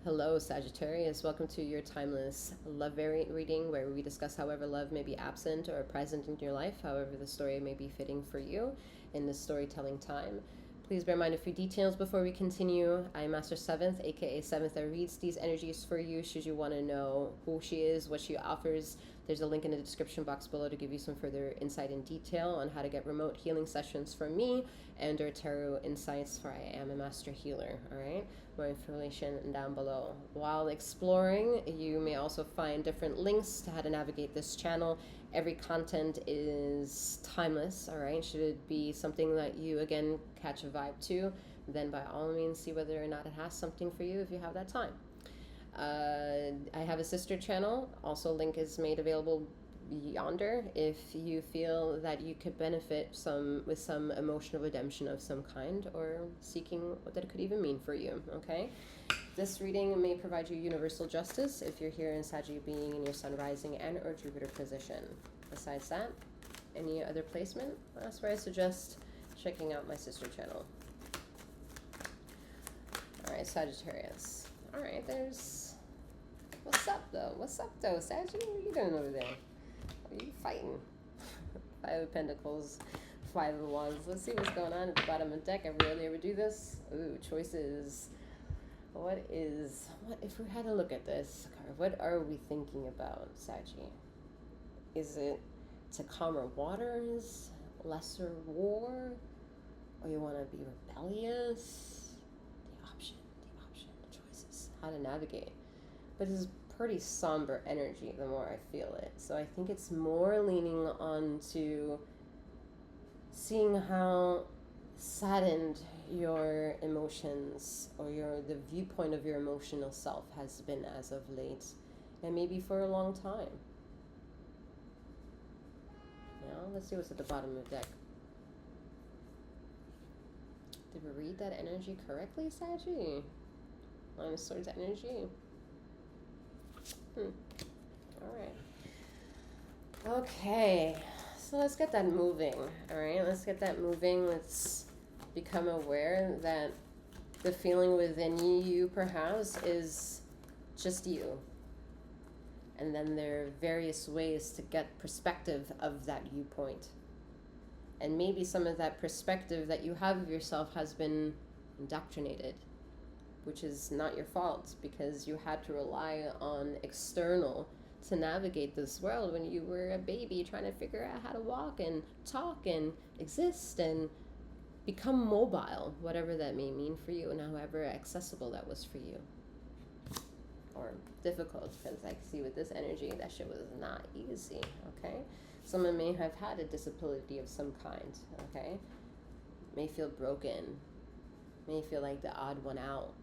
Hello, Sagittarius. Welcome to your timeless love variant reading, where we discuss however love may be absent or present in your life, however the story may be fitting for you in this storytelling time. Please bear in mind a few details before we continue. I am Master Seventh, aka Seventh, that reads these energies for you should you want to know who she is, what she offers. There's a link in the description box below to give you some further insight and detail on how to get remote healing sessions from me and or tarot insights, for I am a master healer. All right, more information down below. While exploring, you may also find different links to how to navigate this channel. Every content is timeless, all right? Should it be something that you, again, catch a vibe to, then by all means see whether or not it has something for you if you have that time. I have a sister channel. Also, link is made available yonder if you feel that you could benefit with some emotional redemption of some kind, or seeking what that could even mean for you, okay? This reading may provide you universal justice if you're here in Sagittarius being in your sun, rising, and or Jupiter position. Besides that, any other placement, that's where I suggest checking out my sister channel. All right, Sagittarius. All right, there's... What's up, though? What's up, though, Sagittarius? What are you doing over there? What are you fighting? Five of Pentacles, Five of Wands. Let's see what's going on at the bottom of the deck. I rarely ever do this. Ooh, choices. What if we had to look at this card, what are we thinking about, Saggy? Is it to calmer waters, lesser war, or you want to be rebellious? The option, the choices, how to navigate. But this is pretty somber energy the more I feel it. So I think it's more leaning on to seeing how saddened your emotions or the viewpoint of your emotional self has been as of late, and maybe for a long time. Now let's see what's at the bottom of the deck. Did we read that energy correctly, Saggy? Line of Swords energy. All right. Okay, so let's get that moving. All right, let's get that moving. Let's become aware that the feeling within you perhaps is just you. And then there are various ways to get perspective of that viewpoint. And maybe some of that perspective that you have of yourself has been indoctrinated, which is not your fault, because you had to rely on external to navigate this world when you were a baby trying to figure out how to walk and talk and exist and become mobile, whatever that may mean for you, and however accessible that was for you. Or difficult, because I can see with this energy, that shit was not easy, okay? Someone may have had a disability of some kind, okay? May feel broken, may feel like the odd one out,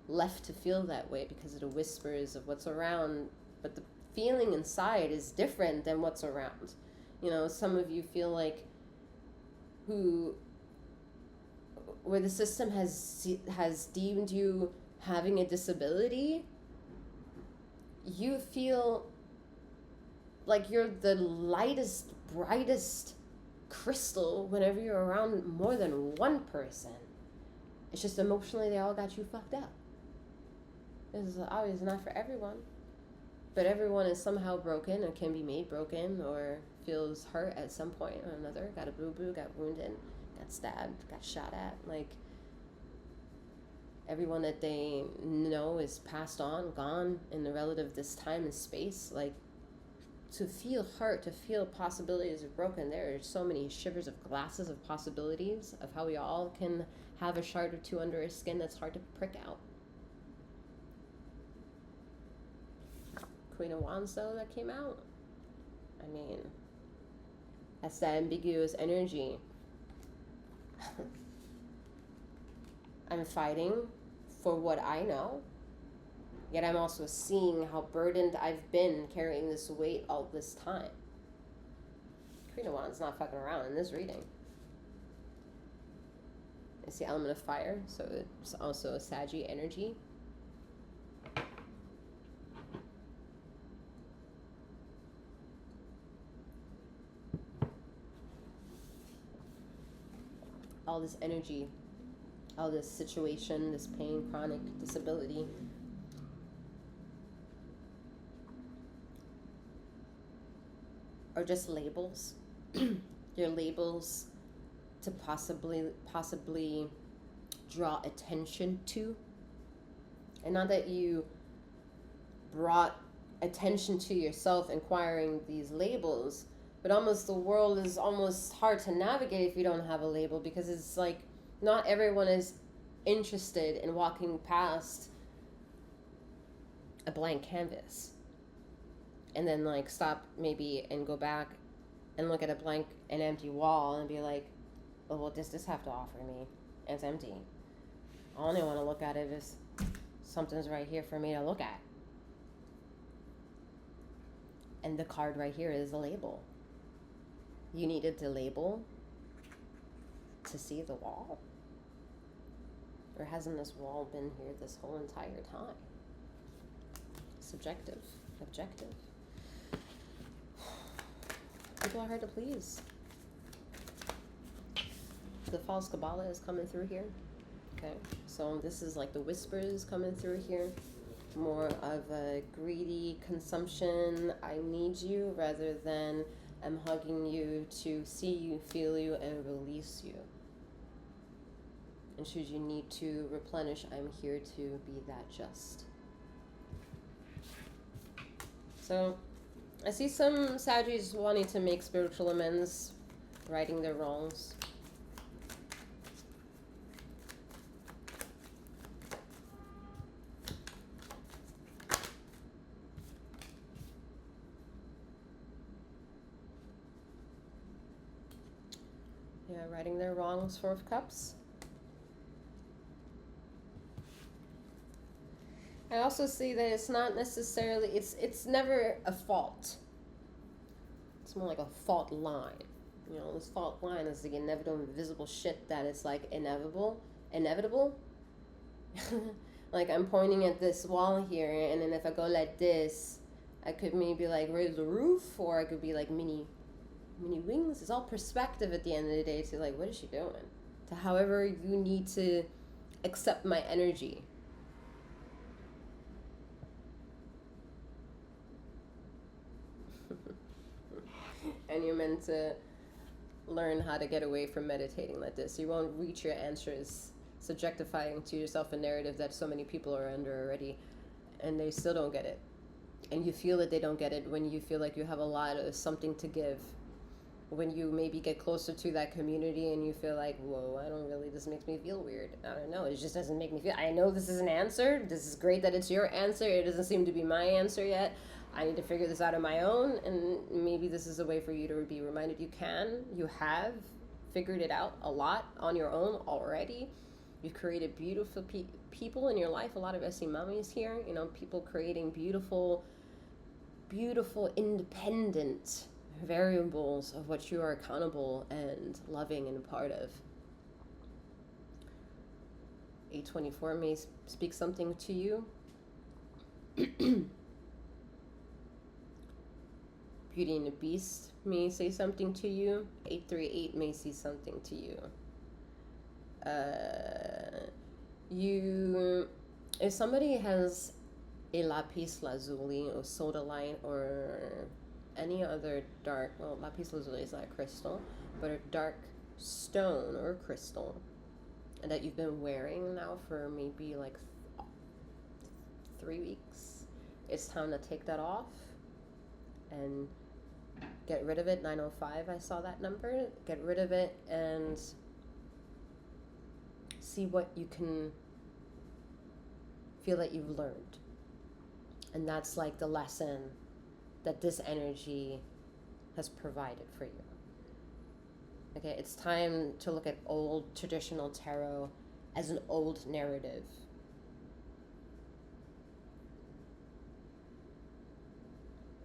left to feel that way because of the whispers of what's around, but the feeling inside is different than what's around. You know, some of you feel like where the system has deemed you having a disability, you feel like you're the lightest, brightest crystal whenever you're around more than one person. It's just emotionally they all got you fucked up. This is obviously not for everyone, but everyone is somehow broken and can be made broken, or feels hurt at some point or another, got a boo-boo, got wounded, got stabbed, got shot at. Like, everyone that they know is passed on, gone in the relative this time and space. Like, to feel hurt, to feel possibilities of broken, there are so many shivers of glasses of possibilities of how we all can have a shard or two under our skin that's hard to prick out. Queen of Wands, though, that came out. I mean, that's that ambiguous energy. I'm fighting for what I know, yet I'm also seeing how burdened I've been carrying this weight all this time. Queen of Wands not fucking around in this reading. It's the element of fire, so it's also a Saggy energy. All this energy, all this situation, this pain, chronic disability, or just labels. Your labels to possibly draw attention to. And not that you brought attention to yourself inquiring these labels, but almost the world is almost hard to navigate if you don't have a label, because it's like not everyone is interested in walking past a blank canvas and then like stop maybe and go back and look at an empty wall and be like, oh, what does this have to offer me? It's empty. I only want to look at it if something's right here for me to look at. And the card right here is a label. You needed the label to see the wall? Or hasn't this wall been here this whole entire time? Subjective, objective. People are hard to please. The false Kabbalah is coming through here. Okay, so this is like the whispers coming through here. More of a greedy consumption, I need you, rather than I'm hugging you to see you, feel you, and release you. And should you need to replenish, I'm here to be that just. So I see some Saggies wanting to make spiritual amends, righting their wrongs. Yeah, righting their wrongs, Four of Cups. I also see that it's not necessarily, it's never a fault. It's more like a fault line. You know, this fault line is the inevitable, invisible shit that is like inevitable. Like I'm pointing at this wall here, and then if I go like this, I could maybe like raise the roof, or I could be like mini wings. It's all perspective at the end of the day to like, what is she doing? To however you need to accept my energy. And you're meant to learn how to get away from meditating like this. You won't reach your answers subjectifying to yourself a narrative that so many people are under already, and they still don't get it. And you feel that they don't get it when you feel like you have a lot of something to give. When you maybe get closer to that community and you feel like, whoa, this makes me feel weird. I don't know, it just doesn't make me feel, I know this is an answer. This is great that it's your answer. It doesn't seem to be my answer yet. I need to figure this out on my own, and maybe this is a way for you to be reminded you have figured it out a lot on your own already. You've created beautiful people in your life, a lot of 𝗖𝘀𝗵𝗔𝗽 here, you know, people creating beautiful, independent variables of what you are accountable and loving and part of. 824 may speak something to you. Beauty and the Beast may say something to you. 838 may see something to you. If somebody has a lapis lazuli or sodalite or any other dark, well, lapis lazuli is not a crystal, but a dark stone or crystal that you've been wearing now for maybe like 3 weeks, it's time to take that off and get rid of it. 905, I saw that number. Get rid of it and see what you can feel that you've learned. And that's like the lesson that this energy has provided for you. Okay, it's time to look at old traditional tarot as an old narrative.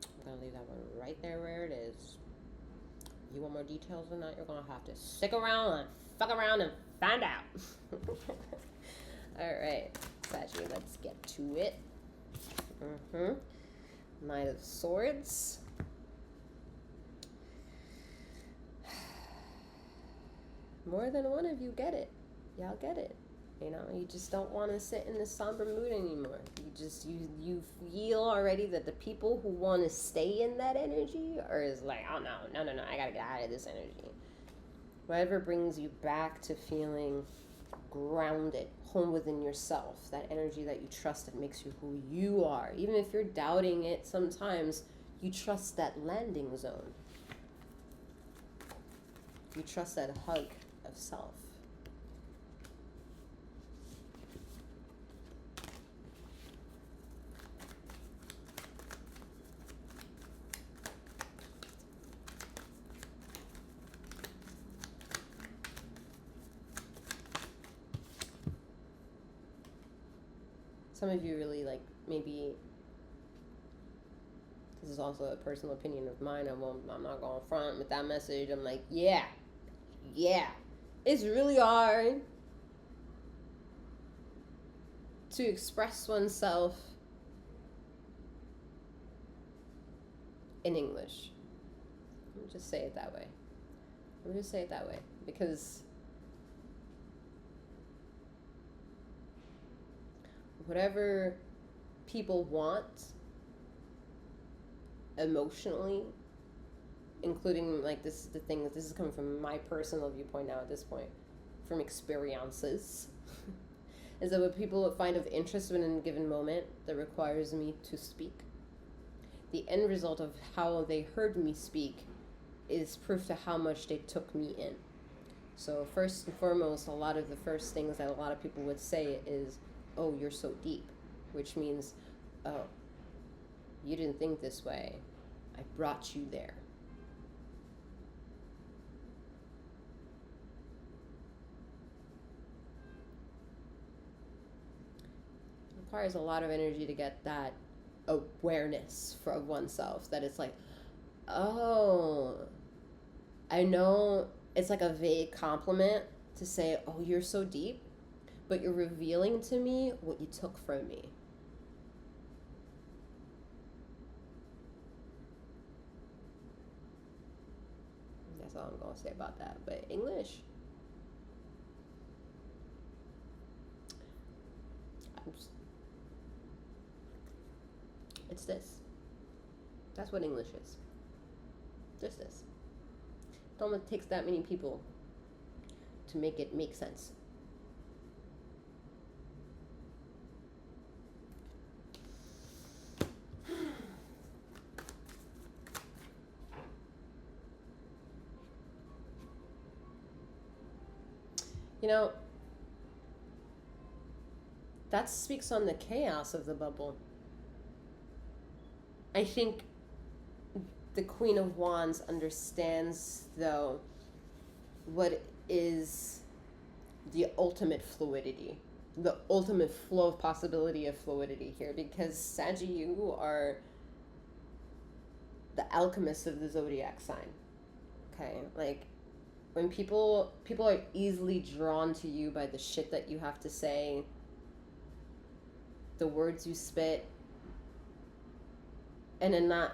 I'm gonna leave that one right there where it is. You want more details than that, you're gonna have to stick around and fuck around and find out. Alright, Saggy, let's get to it. Knight of Swords. More than one of you get it. Y'all get it. You know, you just don't want to sit in this somber mood anymore. You feel already that the people who want to stay in that energy are is like, oh no, I gotta get out of this energy. Whatever brings you back to feeling grounded, home within yourself, that energy that you trust that makes you who you are. Even if you're doubting it sometimes, you trust that landing zone. You trust that hug of self. Some of you really like, maybe this is also a personal opinion of mine. I'm not going front with that message. I'm like, yeah, it's really hard to express oneself in English. Let me just say it that way. Because whatever people want emotionally, including, like, this is the thing, this is coming from my personal viewpoint now at this point, from experiences, is that what people find of interest in a given moment that requires me to speak, the end result of how they heard me speak is proof to how much they took me in. So first and foremost, a lot of the first things that a lot of people would say is, oh, you're so deep, which means, oh, you didn't think this way. I brought you there. It requires a lot of energy to get that awareness for oneself, that it's like, oh, I know it's like a vague compliment to say, oh, you're so deep, but you're revealing to me what you took from me. That's all I'm going to say about that. But English, it's this. That's what English is. Just this. It only takes that many people to make it make sense. You know, that speaks on the chaos of the bubble. I think the Queen of Wands understands, though, what is the ultimate fluidity, the ultimate flow of possibility of fluidity here, because Saggy, you are the alchemist of the zodiac sign. Okay, like, when people are easily drawn to you by the shit that you have to say, the words you spit, and are not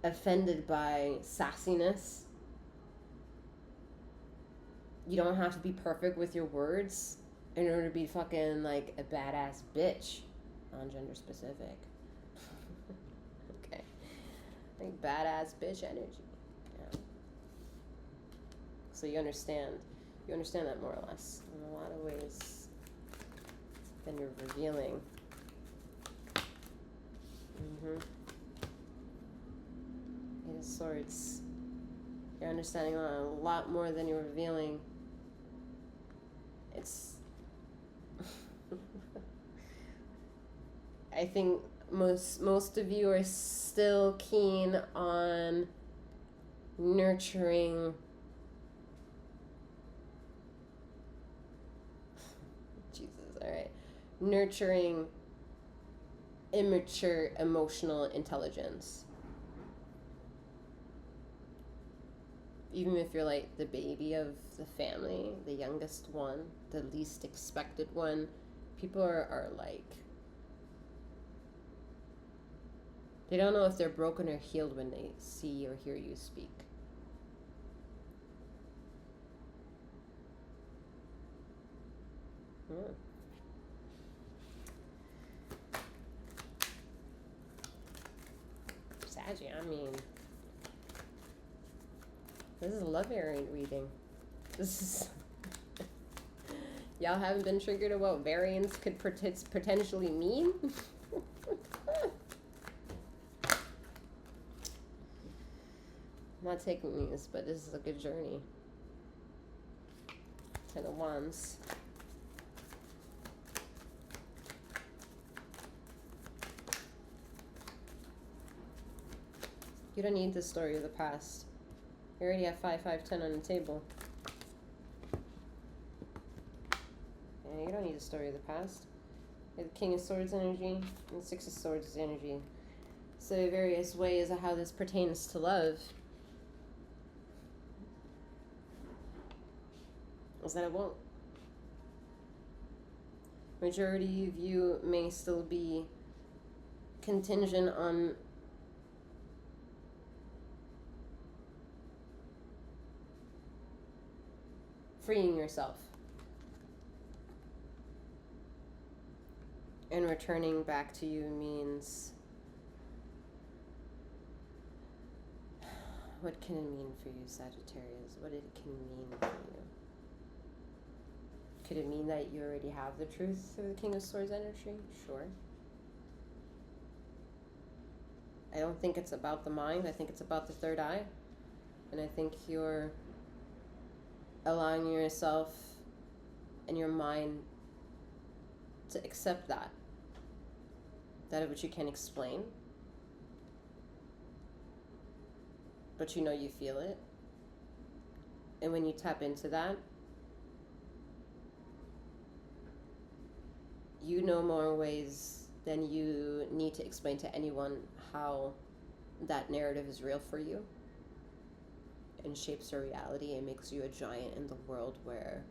offended by sassiness. You don't have to be perfect with your words in order to be fucking like a badass bitch, non-gender specific. Okay, like badass bitch energy. Yeah. So you understand that more or less in a lot of ways. Then you're revealing. Eight of Swords. You're understanding a lot more than you're revealing. It's I think most of you are still keen on nurturing nurturing immature emotional intelligence. Even if you're like the baby of the family, the youngest one, the least expected one, people are like, they don't know if they're broken or healed when they see or hear you speak. Saggy, I mean, this is a love variant reading. This is... Y'all haven't been triggered at what variance could potentially mean? I'm not taking these, but this is a good journey. Ten of Wands. You don't need the story of the past. You already have 5, 5, 10 on the table. Yeah, you don't need the story of the past. You have the King of Swords energy and the Six of Swords energy. So various ways of how this pertains to love is that it won't. Majority of you may still be contingent on freeing yourself and returning back to you means, what can it mean for you, Sagittarius? What it can mean for you? Could it mean that you already have the truth through the King of Swords energy? Sure. I don't think it's about the mind. I think it's about the third eye. And I think you're allowing yourself and your mind to accept that of which you can't explain, but you know you feel it. And when you tap into that, you know more ways than you need to explain to anyone how that narrative is real for you and shapes your reality and makes you a giant in the world where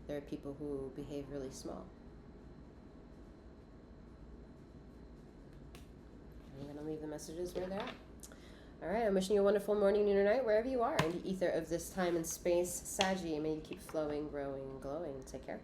there are people who behave really small. I'm going to leave the messages where they're at. All right, I'm wishing you a wonderful morning, noon, or night, wherever you are in the ether of this time and space. Saggy, may you keep flowing, growing, glowing. Take care.